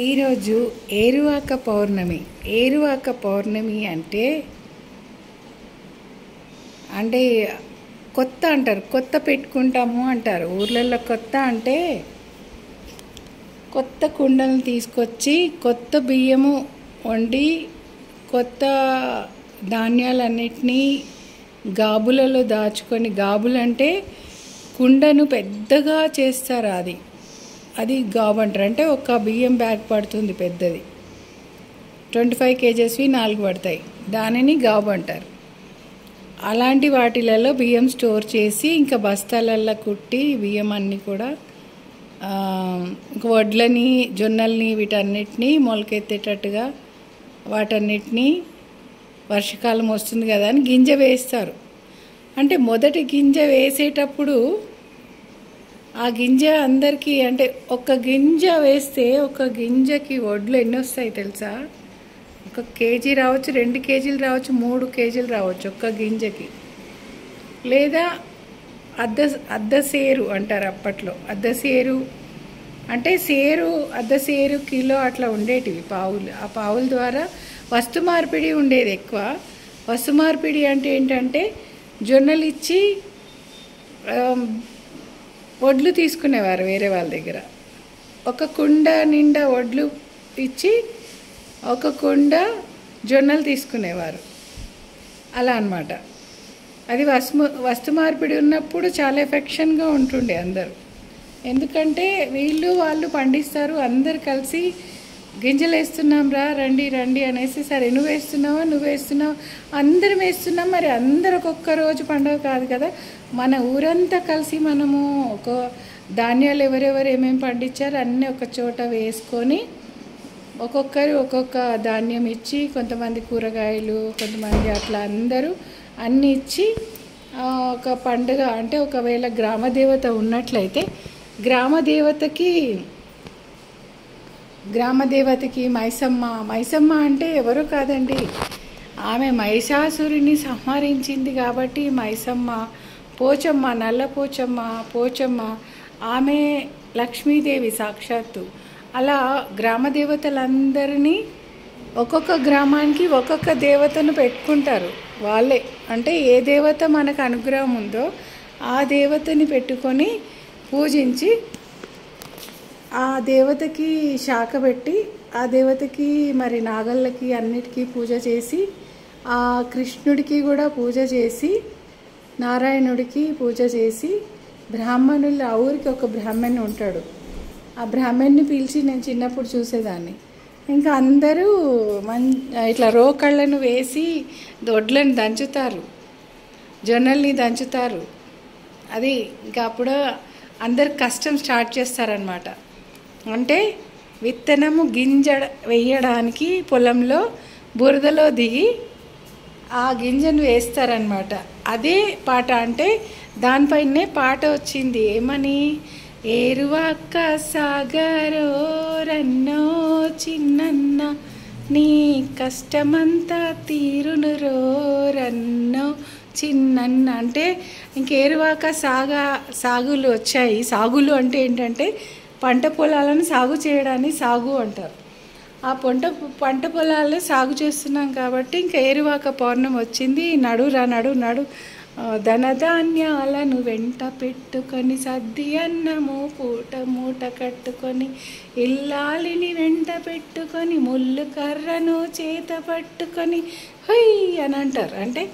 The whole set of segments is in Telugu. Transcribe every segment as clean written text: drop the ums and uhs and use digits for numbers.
ఈరోజు ఏరువాక పౌర్ణమి. ఏరువాక పౌర్ణమి అంటే అంటే కొత్త అంటారు, కొత్త పెట్టుకుంటాము అంటారు ఊర్లలో. కొత్త అంటే కొత్త కుండలను తీసుకొచ్చి కొత్త బియ్యము వండి కొత్త ధాన్యాలన్నిటినీ గాబులలో దాచుకొని, గాబులు అంటే కుండను పెద్దగా చేస్తారు, అది గాబు అంటారు. అంటే ఒక బియ్యం బ్యాగ్ పడుతుంది పెద్దది, 25 kgsవి 4 పడతాయి, దానిని గాబు అంటారు. అలాంటి వాటిలలో బియ్యం స్టోర్ చేసి ఇంకా బస్తాలల్లో కుట్టి బియ్యం అన్నీ కూడా వడ్లని, జొన్నల్ని, వీటన్నిటినీ మొలకెత్తేటట్టుగా వాటన్నిటినీ వర్షాకాలం వస్తుంది కదా అని గింజ వేస్తారు. అంటే మొదటి గింజ వేసేటప్పుడు ఆ గింజ అందరికీ, అంటే ఒక గింజ వేస్తే ఒక గింజకి వడ్లు ఎన్ని వస్తాయి తెలుసా? 1 kg రావచ్చు, 2 kgలు రావచ్చు, 3 kgలు రావచ్చు ఒక్క గింజకి. లేదా అద్దసేరు అంటారు అప్పట్లో. అద్దసేరు అంటే అద్దసేరు కిలో అట్లా ఉండేటివి పావులు. ఆ పావుల ద్వారా వస్తు మార్పిడి ఉండేది ఎక్కువ. వస్తు మార్పిడి అంటే ఏంటంటే జొన్నలు ఇచ్చి వడ్లు తీసుకునేవారు వేరే వాళ్ళ దగ్గర. ఒక కుండ నిండా వడ్లు ఇచ్చి ఒక కుండ జొన్నలు తీసుకునేవారు. అలా అన్నమాట. అది వస్తు మార్పిడి ఉన్నప్పుడు చాలా ఎఫెక్షన్గా ఉంటుండే అందరూ. ఎందుకంటే వాళ్ళు పండిస్తారు, అందరు కలిసి గింజలు వేస్తున్నాం రా, రండి రండి అనేసి, సరే నువ్వు వేస్తున్నావు, అందరం వేస్తున్నాం. మరి అందరు ఒక్కొక్క రోజు పండుగ కాదు కదా, మన ఊరంతా కలిసి మనము ఒక ధాన్యాలు ఎవరెవరు ఏమేమి పండించారు అన్నీ ఒక చోట వేసుకొని ఒక్కొక్కరు ఒక్కొక్క ధాన్యం ఇచ్చి, కొంతమంది కూరగాయలు, కొంతమంది అట్లా అందరూ అన్నీ ఇచ్చి ఒక పండుగ. అంటే ఒకవేళ గ్రామదేవత ఉన్నట్లయితే గ్రామదేవతకి మైసమ్మ అంటే ఎవరు కాదండి, ఆమె మహిషాసురుని సంహరించింది కాబట్టి మైసమ్మ. పోచమ్మ, నల్ల పోచమ్మ ఆమె లక్ష్మీదేవి సాక్షాత్తు. అలా గ్రామదేవతలందరినీ ఒక్కొక్క గ్రామానికి ఒక్కొక్క దేవతను పెట్టుకుంటారు వాళ్ళే. అంటే ఏ దేవత మనకు అనుగ్రహం ఉందో ఆ దేవతని పెట్టుకొని పూజించి, ఆ దేవతకి శాఖ పెట్టి, ఆ దేవతకి మరి నాగళ్ళకి అన్నిటికీ పూజ చేసి, ఆ కృష్ణుడికి కూడా పూజ చేసి, నారాయణుడికి పూజ చేసి, బ్రాహ్మణులు, ఆ ఊరికి ఒక బ్రాహ్మణ్ ఉంటాడు, ఆ బ్రాహ్మణ్ని పిలిచి నేను చిన్నప్పుడు చూసేదాన్ని. ఇంకా అందరూ ఇట్లా రోకళ్ళను వేసి దొడ్లను దంచుతారు, జొన్నల్ని దంచుతారు. అది ఇంకా అప్పుడు అందరు కష్టం స్టార్ట్ చేస్తారనమాట. అంటే విత్తనము గింజ వేయడానికి పొలంలో బురదలో దిగి ఆ గింజను వేస్తారనమాట. అదే పాట. అంటే దానిపైనే పాట వచ్చింది, ఏమని? ఏరువాక సాగరో రన్నో చిన్నన్న, నీ కష్టమంతా తీరునురో రన్నో చిన్నన్న. అంటే ఇంకేరువాక సాగులు వచ్చాయి. సాగులు అంటే ఏంటంటే పంట పొలాలను సాగు చేయడాన్ని సాగు అంటారు. ఆ పంట పొలాలను సాగు చేస్తున్నాం కాబట్టి ఇంకా ఏరువాక పౌర్ణమి వచ్చింది. నడు ధనధాన్యాలను వెంట పెట్టుకొని, సద్ది అన్నము మూట కట్టుకొని, ఇల్లాలిని వెంట పెట్టుకొని, ముళ్ళు కర్రను చేత పట్టుకొని హొయ్ అని అంటారు. అంటే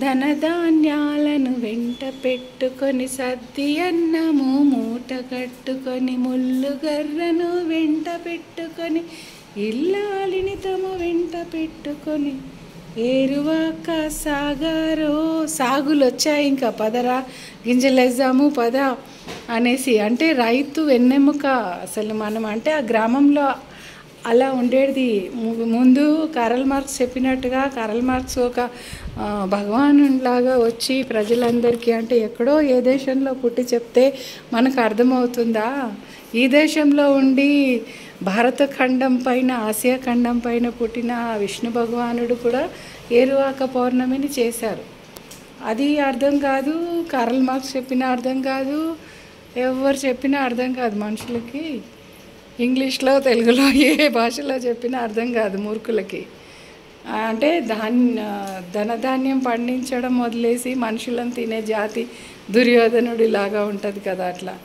ధనధాన్యాలను వెంట పెట్టుకొని, సద్ది అన్నము మూట కట్టుకొని, ముళ్ళు గర్రను వెంట పెట్టుకొని, ఇల్లాలిని తమ వెంట పెట్టుకొని, ఏరువాక సాగరో. సాగులు వచ్చాయి, ఇంకా పదరా గింజలేద్దాము పద అనేసి. అంటే రైతు వెన్నెముక అసలు. మనం అంటే ఆ గ్రామంలో అలా ఉండేది. ముందు కారల్ మార్క్స్ చెప్పినట్టుగా, కారల్ మార్క్స్ ఒక భగవానులాగా వచ్చి ప్రజలందరికీ, అంటే ఎక్కడో ఏ దేశంలో పుట్టి చెప్తే మనకు అర్థమవుతుందా? ఈ దేశంలో ఉండి భారత ఖండం పైన, ఆసియా ఖండం పైన పుట్టిన విష్ణు భగవానుడు కూడా ఏరువాక పౌర్ణమిని చేశారు. అది అర్థం కాదు, కారల్ మార్క్స్ చెప్పిన అర్థం కాదు, ఎవరు చెప్పినా అర్థం కాదు మనుషులకి. ఇంగ్లీష్లో తెలుగులో ఏ భాషలో చెప్పినా అర్థం కాదు మూర్ఖులకి. అంటే ధనధాన్యం పండించడం వదిలేసి మనుషులను తినే జాతి దుర్యోధనుడిలాగా ఉంటుంది కదా. అట్లా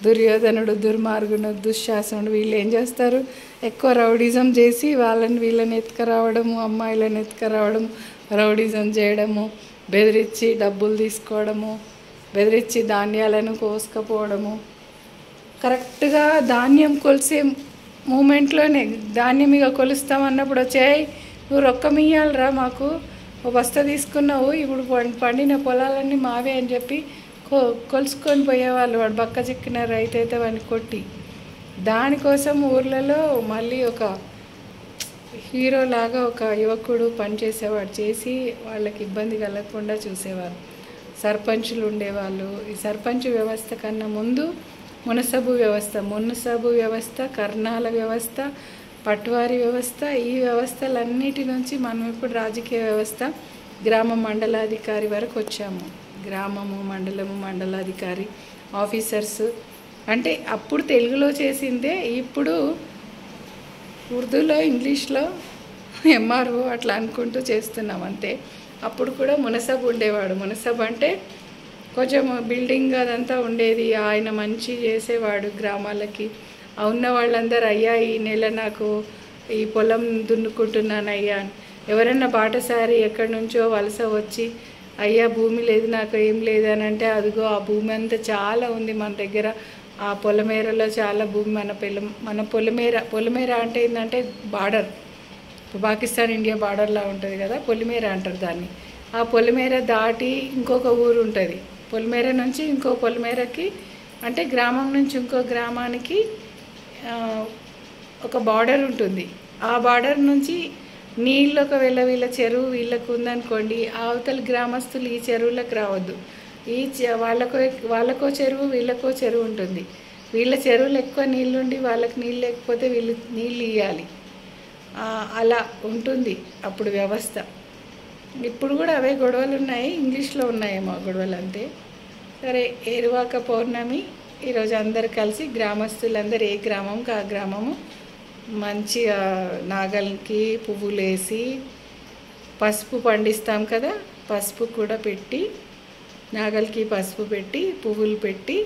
దుర్యోధనుడు, దుర్మార్గుడు, దుశ్శాసనుడు వీళ్ళు ఏం చేస్తారు, ఎక్కువ రౌడిజం చేసి వీళ్ళని ఎత్తుకురావడము, అమ్మాయిలను ఎత్తుకురావడము, రౌడిజం చేయడము, బెదిరించి డబ్బులు తీసుకోవడము, బెదిరించి ధాన్యాలను కోసుకపోవడము. కరెక్ట్గా ధాన్యం కొలిసే మూమెంట్లోనే ధాన్యం ఇక కొలుస్తామన్నప్పుడు వచ్చాయి, నువ్వు రొక్కమియ్యాలరా మాకు, ఓ బస్తా తీసుకున్నావు, ఇప్పుడు పండిన పొలాలన్నీ మావే అని చెప్పి కొలుసుకొని పోయేవాళ్ళు. వాడు బక్క చిక్కిన రైతు అయితే వాడిని కొట్టి. దానికోసం ఊర్లలో మళ్ళీ ఒక హీరోలాగా ఒక యువకుడు పనిచేసేవాడు, చేసి వాళ్ళకి ఇబ్బంది కలగకుండా చూసేవారు. సర్పంచులు ఉండేవాళ్ళు. ఈ సర్పంచ్ వ్యవస్థ కన్నా ముందు మునసబు వ్యవస్థ, కర్ణాల వ్యవస్థ, పట్వారీ వ్యవస్థ, ఈ వ్యవస్థలన్నిటి నుంచి మనం ఇప్పుడు రాజకీయ వ్యవస్థ గ్రామ మండలాధికారి వరకు వచ్చాము. గ్రామము, మండలము, మండలాధికారి, ఆఫీసర్స్. అంటే అప్పుడు తెలుగులో చేసిందే ఇప్పుడు ఉర్దూలో, ఇంగ్లీష్లో ఎంఆర్ఓ అట్లా అనుకుంటూ చేస్తున్నాం అంతే. అప్పుడు కూడా మునసబ్ ఉండేవాడు. మునసబ్ అంటే కొంచెం బిల్డింగ్ అదంతా ఉండేది. ఆయన మంచి చేసేవాడు గ్రామాలకి. ఉన్న వాళ్ళందరూ, అయ్యా ఈ నెల నాకు ఈ పొలం దున్నుకుంటున్నాను అయ్యా, ఎవరన్నా బాటసారి ఎక్కడి నుంచో వలస వచ్చి అయ్యా భూమి లేదు నాకు ఏం లేదని అంటే, అదిగో ఆ భూమి అంతా చాలా ఉంది మన దగ్గర, ఆ పొలమేరలో చాలా భూమి, మన పొలమేర అంటే ఏంటంటే బార్డర్, పాకిస్తాన్ ఇండియా బార్డర్లా ఉంటుంది కదా, పొలిమేర అంటారు దాన్ని. ఆ పొలిమేర దాటి ఇంకొక ఊరు ఉంటుంది, పొలిమేర నుంచి ఇంకో పొలిమేరకి, అంటే గ్రామం నుంచి ఇంకో గ్రామానికి ఒక బార్డర్ ఉంటుంది. ఆ బార్డర్ నుంచి నీళ్ళు ఒకవేళ వీళ్ళ చెరువు వీళ్ళకు ఉందనుకోండి, అవతల గ్రామస్తులు ఈ చెరువులకు రావద్దు. వాళ్ళకో చెరువు వీళ్ళకో చెరువు ఉంటుంది. వీళ్ళ చెరువులు ఎక్కువ నీళ్ళుండి వాళ్ళకి నీళ్ళు లేకపోతే వీళ్ళు నీళ్ళు ఇవ్వాలి. అలా ఉంటుంది అప్పుడు వ్యవస్థ. ఇప్పుడు కూడా అవే గొడవలు ఉన్నాయి, ఇంగ్లీష్లో ఉన్నాయేమో గొడవలు అంతే. సరే, ఏరువాక పౌర్ణమి ఈరోజు అందరు కలిసి గ్రామస్తులందరూ ఏ గ్రామంకి ఆ గ్రామము మంచిగా నాగలికి పువ్వులు వేసి, పసుపు పండిస్తాం కదా, పసుపు కూడా పెట్టి, నాగలికి పసుపు పెట్టి, పువ్వులు పెట్టి,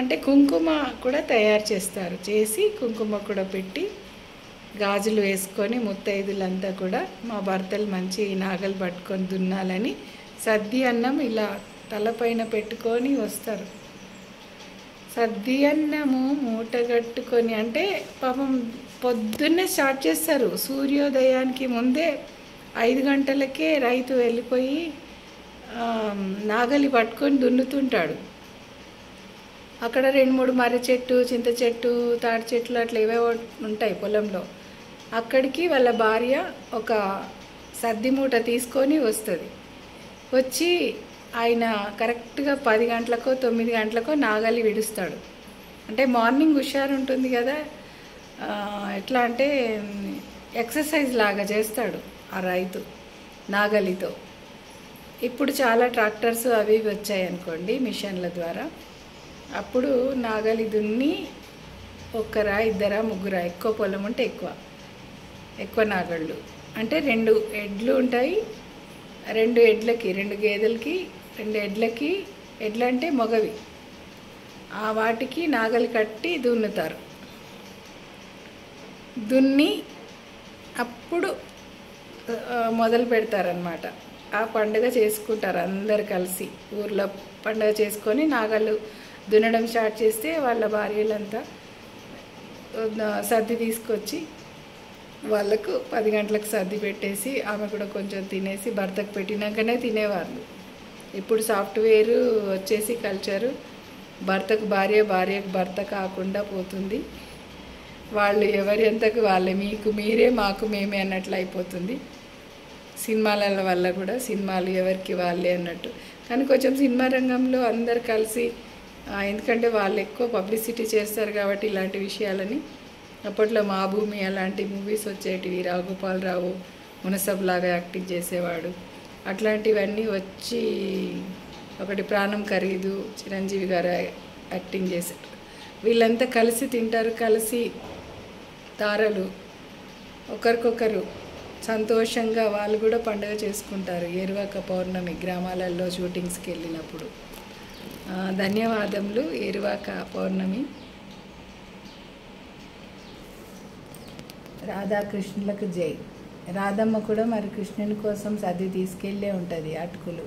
అంటే కుంకుమ కూడా తయారు చేస్తారు, చేసి కుంకుమ కూడా పెట్టి, గాజులు వేసుకొని ముత్తైదులంతా కూడా మా భర్తలు మంచి నాగలు పట్టుకొని దున్నాలని సద్ది అన్నం ఇలా తలపైన పెట్టుకొని వస్తారు. సద్ది అన్నము మూటగట్టుకొని, అంటే పాపం పొద్దున్నే స్టార్ట్ చేస్తారు. సూర్యోదయానికి ముందే 5 గంటలకే రైతు వెళ్ళిపోయి నాగలి పట్టుకొని దున్నుతుంటాడు. అక్కడ 2-3 మర్రి చెట్టు, చింత చెట్టు, తాటి చెట్లు అట్లా ఏవేవో ఉంటాయి పొలంలో. అక్కడికి వాళ్ళ భార్య ఒక సద్ది మూట తీసుకొని వస్తుంది. వచ్చి ఆయన కరెక్ట్గా 10 గంటలకో 9 గంటలకో నాగలి విడుస్తాడు. అంటే మార్నింగ్ హుషారు ఉంటుంది కదా, ఎట్లా అంటే ఎక్సర్సైజ్ లాగా చేస్తాడు ఆ రైతు నాగలితో. ఇప్పుడు చాలా ట్రాక్టర్స్ అవి వచ్చాయనుకోండి మిషన్ల ద్వారా. అప్పుడు నాగలి దున్ని ఒక్కరా, ఇద్దరా, ముగ్గురా, ఎక్కువ పొలం ఉంటే ఎక్కువ నాగళ్ళు, అంటే 2 ఎడ్లు ఉంటాయి. 2 ఎడ్లకి, 2 గేదెలకి, 2 ఎడ్లకి, ఎడ్లంటే మగవి, ఆ వాటికి నాగలి కట్టి దున్నుతారు. దున్ని అప్పుడు మొదలు పెడతారనమాట. ఆ పండుగ చేసుకుంటారు అందరు కలిసి. ఊర్లో పండుగ చేసుకొని నాగళ్ళు దున్నడం స్టార్ట్ చేస్తే వాళ్ళ భార్యలంతా సర్ది తీసుకొచ్చి వాళ్ళకు 10 గంటలకు సర్ది పెట్టేసి ఆమె కూడా కొంచెం తినేసి భర్తకు పెట్టినాకనే తినేవాళ్ళు. ఇప్పుడు సాఫ్ట్వేర్ వచ్చేసి కల్చరు భర్తకు భార్య, భార్యకు భర్త కాకుండా పోతుంది. వాళ్ళు ఎవరి ఎంతకు వాళ్ళే, మీకు మీరే మాకు మేమే అన్నట్లు అయిపోతుంది. సినిమాల వల్ల కూడా సినిమాలు ఎవరికి వాళ్ళే అన్నట్టు. కానీ కొంచెం సినిమా రంగంలో అందరు కలిసి, ఎందుకంటే వాళ్ళు ఎక్కువ పబ్లిసిటీ చేస్తారు కాబట్టి ఇలాంటి విషయాలని. అప్పట్లో మా భూమి అలాంటి మూవీస్ వచ్చేటివి, రావుగోపాలరావు మునసబ్ లాగా యాక్టింగ్ చేసేవాడు. అట్లాంటివన్నీ వచ్చి, ఒకటి ప్రాణం ఖరీదు చిరంజీవి గారు యాక్టింగ్ చేశారు. వీళ్ళంతా కలిసి తింటారు, కలిసి తారలు ఒకరికొకరు సంతోషంగా వాళ్ళు కూడా పండుగ చేసుకుంటారు ఏరువాక పౌర్ణమి గ్రామాలలో షూటింగ్స్కి వెళ్ళినప్పుడు. ధన్యవాదములు. ఏరువాక పౌర్ణమి రాధాకృష్ణులకు జై. రాధమ్మ కూడా మరి కృష్ణుని కోసం సర్ది తీసుకెళ్ళే ఉంటుంది అటుకులు.